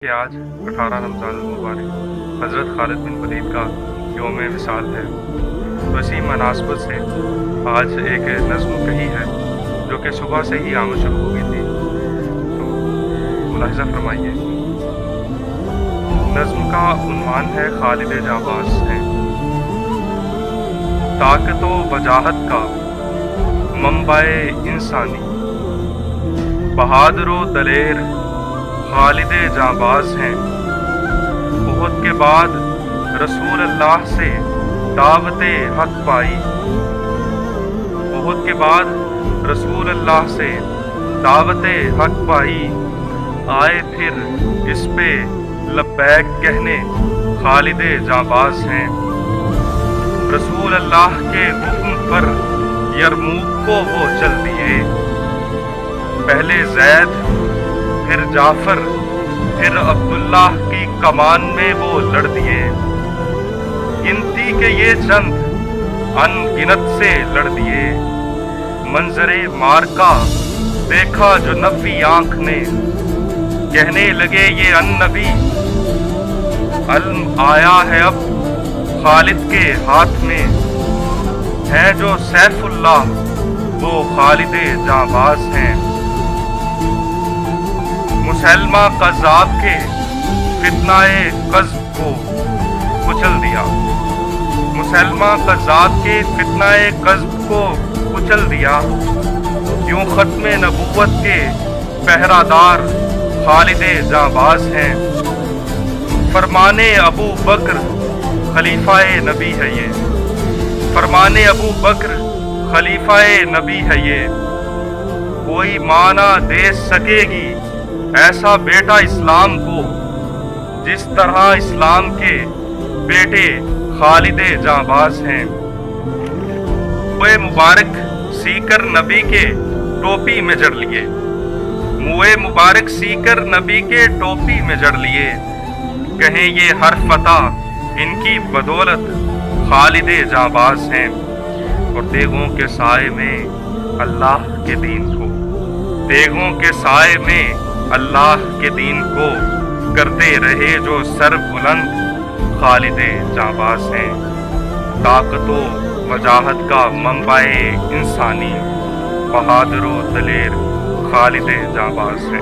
کہ آج 18 رمضان المبارک حضرت خالد بن ولید کا یوم وصال ہے، تو اسی مناسبت سے آج ایک نظم کہی ہے جو کہ صبح سے ہی آمد شروع ہو گئی تھی، تو ملاحظہ فرمائیے۔ نظم کا عنوان ہے خالد جانباز ہیں۔ طاقت و وجاہت کا منبع انسانی، بہادر و دلیر خالد جانباز ہیں۔ احد کے بعد رسول اللہ سے دعوت حق پائی، احد کے بعد رسول اللہ سے دعوت حق پائی، آئے پھر اس پہ لبیک کہنے خالد جانباز ہیں۔ رسول اللہ کے حکم پر یرموک کو وہ چل دیے، پہلے زید پھر جعفر پھر عبداللہ کی کمان میں وہ لڑ دیے، گنتی کے یہ چند ان گنت سے لڑ دیے۔ منظر مارکا دیکھا جو نبی آنکھ نے، کہنے لگے یہ ان نبی، علم آیا ہے اب خالد کے ہاتھ میں، ہے جو سیف اللہ وہ خالد جانباز ہیں۔ مسلمہ قذاب کے فتنہ قذب کو کچل دیا، مسلمہ قذاب کے فتنہ قذب کو کچل دیا، یوں ختم نبوت کے پہرہ دار خالد جانباز ہیں۔ فرمانے ابو بکر خلیفہ نبی ہے یہ، فرمانے ابو بکر خلیفہ نبی ہے یہ، کوئی ماں نہ دے سکے گی ایسا بیٹا اسلام کو، جس طرح اسلام کے بیٹے خالد جانباز ہیں۔ منہ مبارک سی کر نبی کے ٹوپی میں جڑ لیے، منہ مبارک سی کر نبی کے ٹوپی میں جڑ لیے، کہیں یہ ہر فتح ان کی بدولت خالد جانباز ہیں۔ اور دیگوں کے سائے میں اللہ کے دین کو، دیگوں کے سائے میں اللہ کے دین کو کرتے رہے جو سر بلند خالد جانباز ہیں۔ طاقت و وجاہت کا منبع انسانی، بہادر و دلیر خالد جانباز ہیں۔